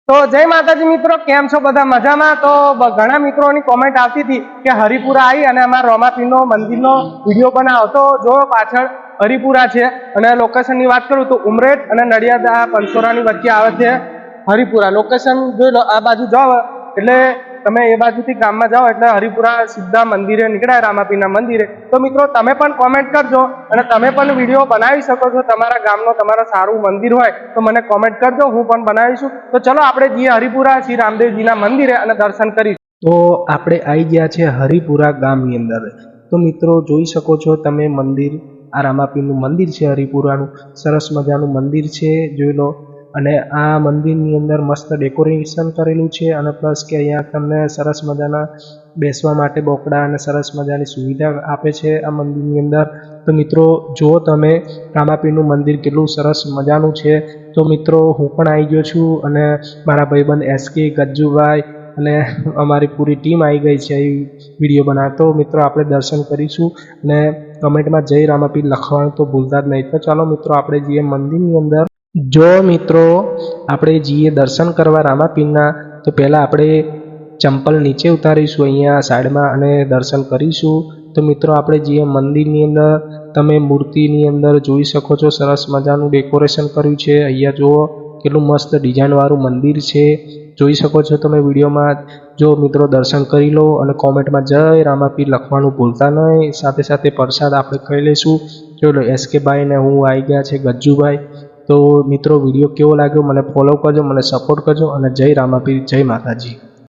તો જય માતાજી મિત્રો, કેમ છો બધા? મજામાં? તો ઘણા મિત્રોની કોમેન્ટ આવતી હતી કે હરિપુરા આવી અને અમારા રોમાપીરનો મંદિરનો વિડીયો બનાવો. તો જો પાછળ હરિપુરા છે અને લોકેશનની વાત કરું તો ઉમરેઠ અને નડિયાદ આ પંચોરાની વચ્ચે આવે છે હરિપુરા. લોકેશન જોઈ લો, આ બાજુ જાઓ એટલે તમે એ બાજુથી ગામમાં જાઓ એટલે હરિપુરા સીધા મંદિરે નીકળ્યા, રામાપીરના મંદિરે. તો મિત્રો તમે પણ કોમેન્ટ કરજો અને તમે પણ વિડીયો બનાવી શકો છો. તમારા ગામનો તમારા સારું મંદિર હોય તો મને કોમેન્ટ કરજો, હું પણ બનાવીશું. તો ચલો આપણે જઈએ હરિપુરા શ્રી રામદેવજીના મંદિરે અને દર્શન કરીશું. તો આપણે આવી ગયા છે હરિપુરા ગામની અંદર. તો મિત્રો જોઈ શકો છો તમે મંદિર, આ રામાપીરનું મંદિર છે હરિપુરાનું. સરસ મજાનું મંદિર છે, જોઈ લો. અને આ મંદિરની અંદર મસ્ત ડેકોરેશન કરેલું છે અને પ્લસ કે અહીંયા તમને સરસ મજાના બેસવા માટે બોકડા અને સરસ મજાની સુવિધા આપે છે આ મંદિરની અંદર. તો મિત્રો જુઓ તમે રામાપીરનું મંદિર કેટલું સરસ મજાનું છે. તો મિત્રો હું પણ આવી ગયો છું અને મારા ભાઈબંધ SK, ગજ્જુભાઈ અને અમારી પૂરી ટીમ આવી ગઈ છે એ વિડીયો બનાવતો. મિત્રો આપણે દર્શન કરીશું અને કમેન્ટમાં જય રામાપીર લખવાનું તો ભૂલતા જ નહીં. તો ચાલો મિત્રો આપણે જઈએ મંદિરની અંદર. જો મિત્રો આપણે જઈએ દર્શન કરવા રામાપીરના, તો પહેલાં આપણે ચંપલ નીચે ઉતારીશું અહીંયા સાઈડમાં અને દર્શન કરીશું. તો મિત્રો આપણે જઈએ મંદિરની અંદર. તમે મૂર્તિની અંદર જોઈ શકો છો સરસ મજાનું ડેકોરેશન કર્યું છે. અહીંયા જુઓ કેટલું મસ્ત ડિઝાઇનવાળું મંદિર છે, જોઈ શકો છો તમે વિડીયોમાં. જો મિત્રો દર્શન કરી લો અને કોમેન્ટમાં જય રામાપીર લખવાનું ભૂલતા નહીં. સાથે સાથે પ્રસાદ આપણે ખાઈ લઈશું. જોઈ લો SK ભાઈ ને હું આવી ગયા છે ગજ્જુભાઈ. તો મિત્રો વિડીયો કેવો લાગ્યો મને ફોલો કરજો, મને સપોર્ટ કરજો અને જય રામાપીર, જય માતાજી.